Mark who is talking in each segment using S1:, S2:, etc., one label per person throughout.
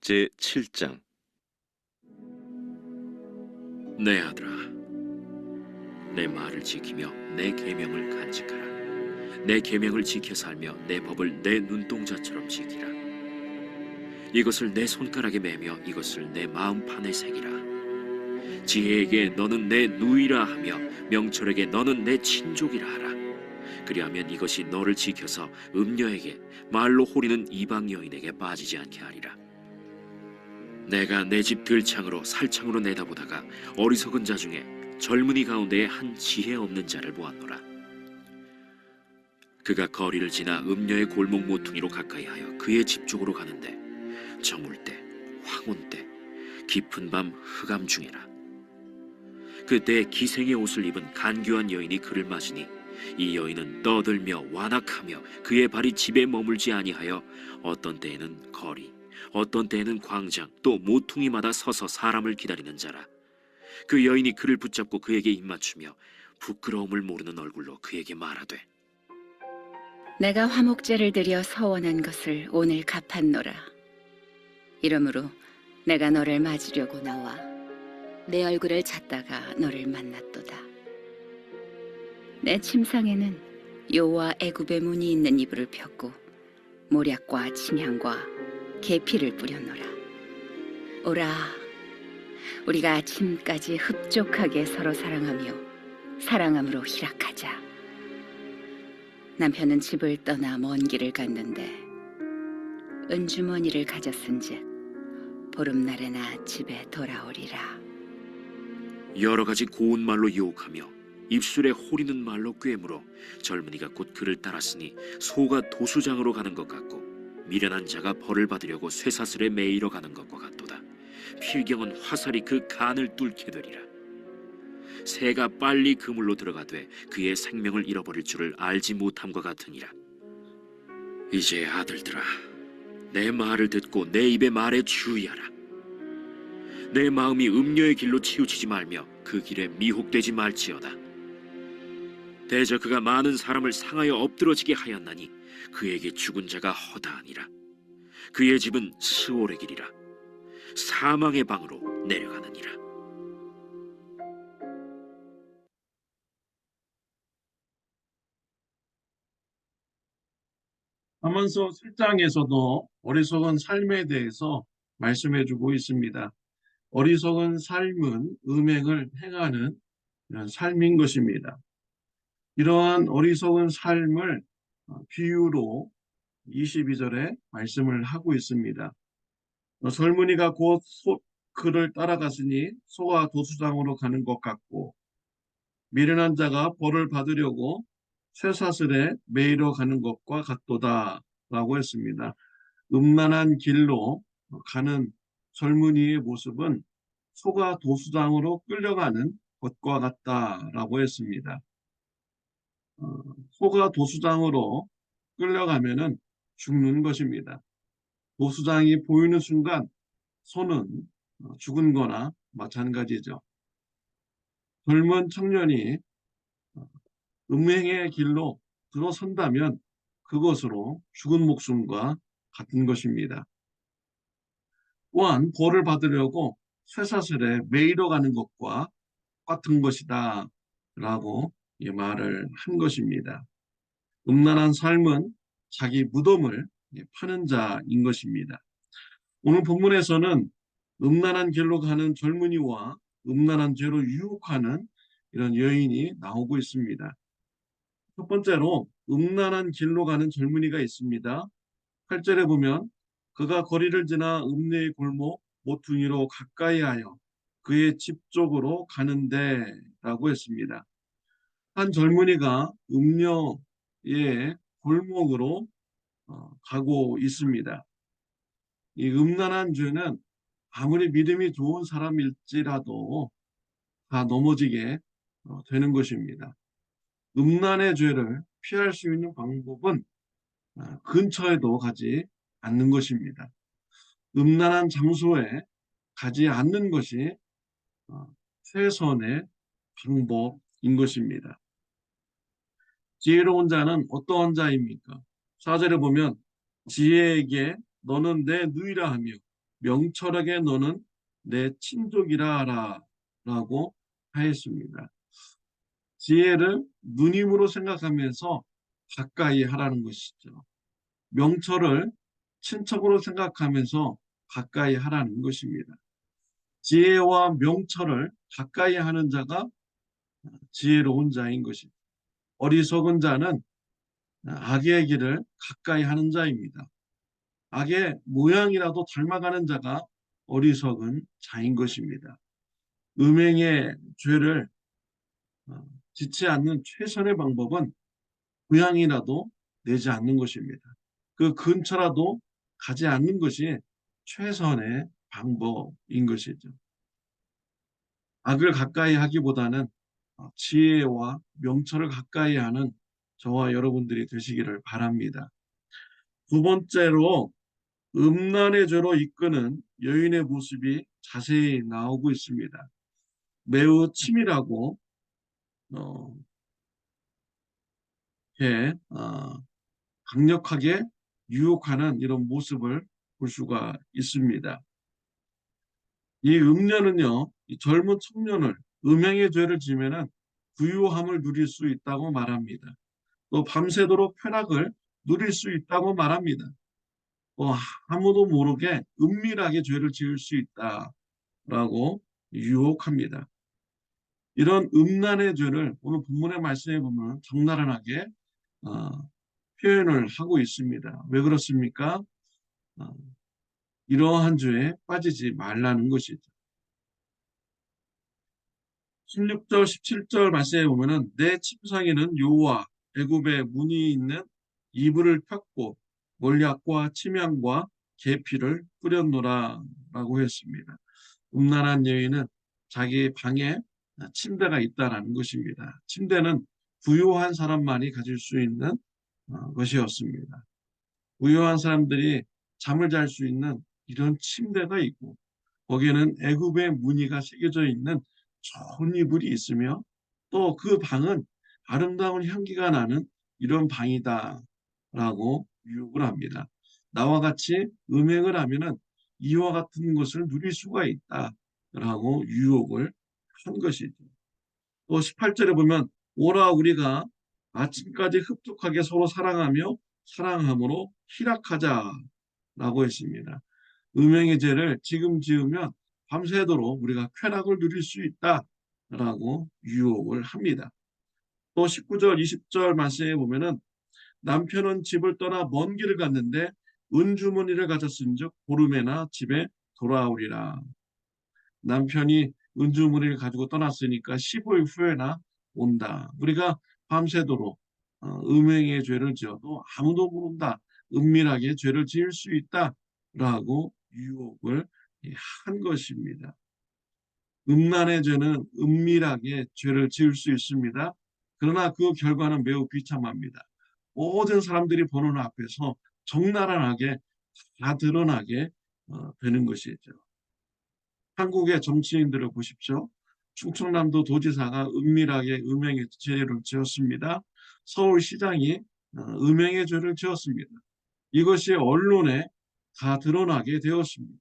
S1: 제7장.
S2: 내 아들아, 내 말을 지키며 내 계명을 간직하라. 내 계명을 지켜 살며 내 법을 내 눈동자처럼 지키라. 이것을 내 손가락에 매며 이것을 내 마음판에 새기라. 지혜에게 너는 내 누이라 하며 명철에게 너는 내 친족이라 하라. 그리하면 이것이 너를 지켜서 음녀에게 말로 호리는 이방 여인에게 빠지지 않게 하리라. 내가 내 집 들창으로 살창으로 내다보다가 어리석은 자 중에 젊은이 가운데에 한 지혜 없는 자를 보았노라. 그가 거리를 지나 음녀의 골목 모퉁이로 가까이하여 그의 집 쪽으로 가는데 저물 때, 황혼 때, 깊은 밤 흑암 중에라. 그때 기생의 옷을 입은 간교한 여인이 그를 맞으니 이 여인은 떠들며 완악하며 그의 발이 집에 머물지 아니하여 어떤 때에는 거리, 어떤 때에는 광장, 또 모퉁이마다 서서 사람을 기다리는 자라. 그 여인이 그를 붙잡고 그에게 입맞추며 부끄러움을 모르는 얼굴로 그에게 말하되,
S3: 내가 화목제를 드려 서원한 것을 오늘 갚았노라. 이러므로 내가 너를 맞으려고 나와 내 얼굴을 찾다가 너를 만났도다. 내 침상에는 요와 애굽의 문이 있는 이불을 폈고 모략과 침향과 계피를 뿌렸노라. 오라, 우리가 아침까지 흡족하게 서로 사랑하며 사랑함으로 희락하자. 남편은 집을 떠나 먼 길을 갔는데 은주머니를 가졌은즉 보름날에나 집에 돌아오리라.
S2: 여러 가지 고운 말로 유혹하며 입술에 호리는 말로 꿰물어 젊은이가 곧 그를 따랐으니 소가 도수장으로 가는 것 같고 미련한 자가 벌을 받으려고 쇠사슬에 매이러 가는 것과 같도다. 필경은 화살이 그 간을 뚫게 되리라. 새가 빨리 그물로 들어가되 그의 생명을 잃어버릴 줄을 알지 못함과 같으니라. 이제 아들들아, 내 말을 듣고 내 입의 말에 주의하라. 내 마음이 음녀의 길로 치우치지 말며 그 길에 미혹되지 말지어다. 대저 그가 많은 사람을 상하여 엎드러지게 하였나니 그에게 죽은 자가 허다하니라. 그의 집은 스올의 길이라. 사망의 방으로 내려가느니라.
S4: 하면서 7장에서도 어리석은 삶에 대해서 말씀해주고 있습니다. 어리석은 삶은 음행을 행하는 이런 삶인 것입니다. 이러한 어리석은 삶을 비유로 22절에 말씀을 하고 있습니다. 젊은이가 곧 그를 따라갔으니 소가 도수장으로 가는 것 같고 미련한 자가 벌을 받으려고 쇠사슬에 매이러 가는 것과 같도다 라고 했습니다. 음란한 길로 가는 젊은이의 모습은 소가 도수장으로 끌려가는 것과 같다라고 했습니다. 소가 도수장으로 끌려가면은 죽는 것입니다. 도수장이 보이는 순간 소는 죽은 거나 마찬가지죠. 젊은 청년이 음행의 길로 들어선다면 그것으로 죽은 목숨과 같은 것입니다. 또한 벌을 받으려고 쇠사슬에 매이러 가는 것과 같은 것이다 라고 이 말을 한 것입니다. 음란한 삶은 자기 무덤을 파는 자인 것입니다. 오늘 본문에서는 음란한 길로 가는 젊은이와 음란한 죄로 유혹하는 이런 여인이 나오고 있습니다. 첫 번째로 음란한 길로 가는 젊은이가 있습니다. 8절에 보면 그가 거리를 지나 음녀의 골목 모퉁이로 가까이하여 그의 집 쪽으로 가는데 라고 했습니다. 한 젊은이가 음녀의 골목으로 가고 있습니다. 이 음란한 죄는 아무리 믿음이 좋은 사람일지라도 다 넘어지게 되는 것입니다. 음란의 죄를 피할 수 있는 방법은 근처에도 가지 않는 것입니다. 음란한 장소에 가지 않는 것이 최선의 방법인 것입니다. 지혜로운 자는 어떠한 자입니까? 4절에 보면 지혜에게 너는 내 누이라 하며 명철에게 너는 내 친족이라 하라 라고 하였습니다. 지혜를 누님으로 생각하면서 가까이 하라는 것이죠. 명철을 친척으로 생각하면서 가까이 하라는 것입니다. 지혜와 명철을 가까이 하는 자가 지혜로운 자인 것입니다. 어리석은 자는 악의 길을 가까이 하는 자입니다. 악의 모양이라도 닮아가는 자가 어리석은 자인 것입니다. 음행의 죄를 짓지 않는 최선의 방법은 고향이라도 내지 않는 것입니다. 그 근처라도 가지 않는 것이 최선의 방법인 것이죠. 악을 가까이 하기보다는 지혜와 명철을 가까이 하는 저와 여러분들이 되시기를 바랍니다. 두 번째로 음란의 죄로 이끄는 여인의 모습이 자세히 나오고 있습니다. 매우 치밀하고 강력하게 유혹하는 이런 모습을 볼 수가 있습니다. 이 음녀는요, 이 젊은 청년을 음행의 죄를 지면은 부유함을 누릴 수 있다고 말합니다. 또 밤새도록 쾌락을 누릴 수 있다고 말합니다. 또 아무도 모르게 은밀하게 죄를 지을 수 있다라고 유혹합니다. 이런 음란의 죄를 오늘 본문의 말씀에 보면 적나라하게 표현을 하고 있습니다. 왜 그렇습니까? 어, 이러한 죄에 빠지지 말라는 것이죠. 16절, 17절 말씀에 보면은 내 침상에는 여호와 애굽의 문이 있는 이불을 폈고 몰약과 침향과 계피를 뿌렸노라 라고 했습니다. 음란한 여인은 자기 방에 침대가 있다라는 것입니다. 침대는 부유한 사람만이 가질 수 있는 것이었습니다. 부유한 사람들이 잠을 잘 수 있는 이런 침대가 있고 거기에는 애굽의 무늬가 새겨져 있는 좋은 이불이 있으며 또 그 방은 아름다운 향기가 나는 이런 방이다라고 유혹을 합니다. 나와 같이 음행을 하면은 이와 같은 것을 누릴 수가 있다라고 유혹을 한 것이죠. 또 18절에 보면 오라 우리가 아침까지 흡족하게 서로 사랑하며 사랑함으로 희락하자라고 했습니다. 음행의 죄를 지금 지으면 밤새도록 우리가 쾌락을 누릴 수 있다라고 유혹을 합니다. 또 19절, 20절 말씀에 보면은 남편은 집을 떠나 먼 길을 갔는데 은주머니를 가졌은즉 보름에나 집에 돌아오리라. 남편이 은주머니를 가지고 떠났으니까 15일 후에나 온다. 우리가 밤새도록 음행의 죄를 지어도 아무도 모른다. 은밀하게 죄를 지을 수 있다라고 유혹을 한 것입니다. 음란의 죄는 은밀하게 죄를 지을 수 있습니다. 그러나 그 결과는 매우 비참합니다. 모든 사람들이 보는 앞에서 적나라하게 다 드러나게 되는 것이죠. 한국의 정치인들을 보십시오. 충청남도 도지사가 은밀하게 음행의 죄를 지었습니다. 서울시장이 음행의 죄를 지었습니다. 이것이 언론에 다 드러나게 되었습니다.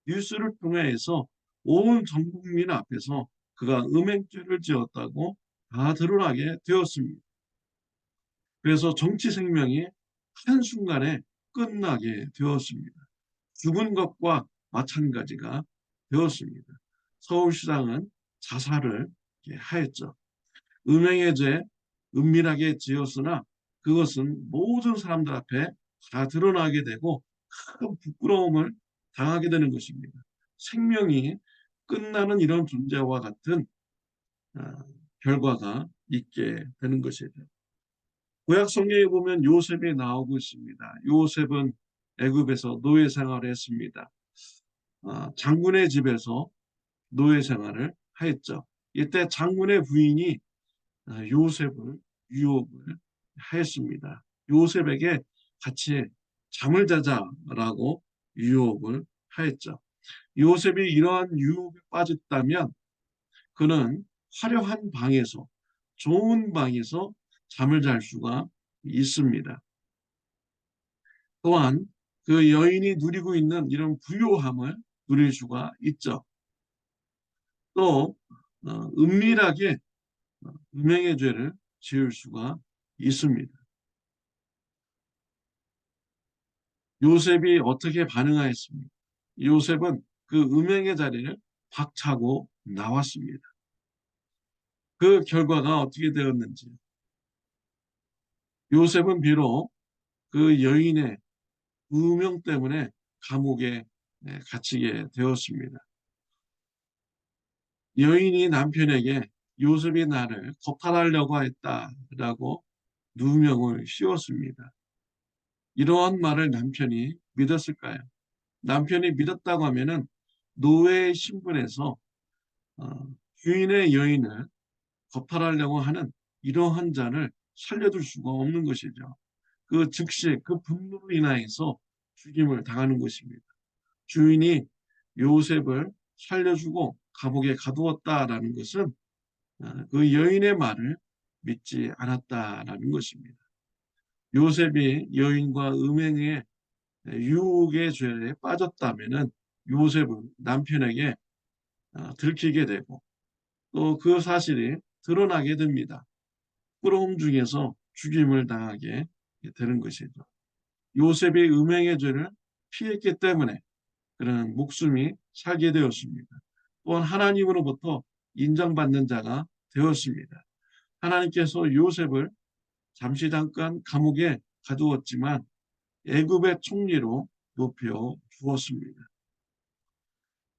S4: 뉴스를 통해서 온 전 국민 앞에서 그가 음행죄를 지었다고 다 드러나게 되었습니다. 그래서 정치 생명이 한순간에 끝나게 되었습니다. 죽은 것과 마찬가지가 되었습니다. 서울시장은 자살을 하였죠. 음행의 죄 은밀하게 지었으나 그것은 모든 사람들 앞에 다 드러나게 되고 큰 부끄러움을 당하게 되는 것입니다. 생명이 끝나는 이런 존재와 같은 결과가 있게 되는 것이죠. 구약 성경에 보면 요셉이 나오고 있습니다. 요셉은 애굽에서 노예 생활을 했습니다. 장군의 집에서 노예 생활을 하였죠. 이때 장군의 부인이 요셉을 유혹을 하였습니다. 요셉에게 같이 잠을 자자라고 유혹을 하였죠. 요셉이 이러한 유혹에 빠졌다면 그는 화려한 방에서 좋은 방에서 잠을 잘 수가 있습니다. 또한 그 여인이 누리고 있는 이런 부요함을 누릴 수가 있죠. 또 은밀하게 음행의 죄를 지을 수가 있습니다. 요셉이 어떻게 반응하였습니까? 요셉은 그 음행의 자리를 박차고 나왔습니다. 그 결과가 어떻게 되었는지. 요셉은 비록 그 여인의 음행 때문에 감옥에 갇히게 되었습니다. 여인이 남편에게 요셉이 나를 거탈하려고 했다라고 누명을 씌웠습니다. 이러한 말을 남편이 믿었을까요? 남편이 믿었다고 하면은 노예의 신분에서 주인의 여인을 거탈하려고 하는 이러한 자를 살려둘 수가 없는 것이죠. 그 즉시 그 분노로 인하여서 죽임을 당하는 것입니다. 주인이 요셉을 살려주고 감옥에 가두었다라는 것은 그 여인의 말을 믿지 않았다라는 것입니다. 요셉이 여인과 음행의 유혹의 죄에 빠졌다면은 요셉은 남편에게 들키게 되고 또 그 사실이 드러나게 됩니다. 꾸러움 중에서 죽임을 당하게 되는 것이죠. 요셉이 음행의 죄를 피했기 때문에 그런 목숨이 살게 되었습니다. 또한 하나님으로부터 인정받는 자가 되었습니다. 하나님께서 요셉을 잠시 잠깐 감옥에 가두었지만 애굽의 총리로 높여 주었습니다.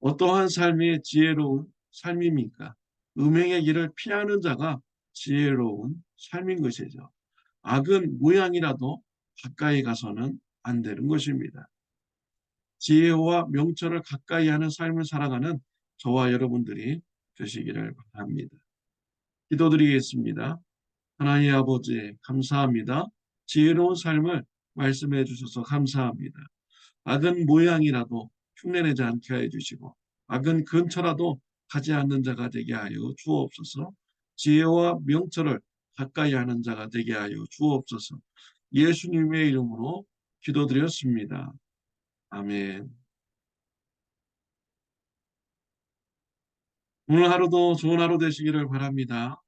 S4: 어떠한 삶이 지혜로운 삶입니까? 음행의 길을 피하는 자가 지혜로운 삶인 것이죠. 악은 모양이라도 가까이 가서는 안 되는 것입니다. 지혜와 명철을 가까이 하는 삶을 살아가는 저와 여러분들이 되시기를 바랍니다. 기도드리겠습니다. 하나님 아버지 감사합니다. 지혜로운 삶을 말씀해 주셔서 감사합니다. 악은 모양이라도 흉내내지 않게 해주시고 악은 근처라도 가지 않는 자가 되게 하여 주옵소서. 지혜와 명철을 가까이 하는 자가 되게 하여 주옵소서. 예수님의 이름으로 기도드렸습니다. 아멘. 오늘 하루도 좋은 하루 되시기를 바랍니다.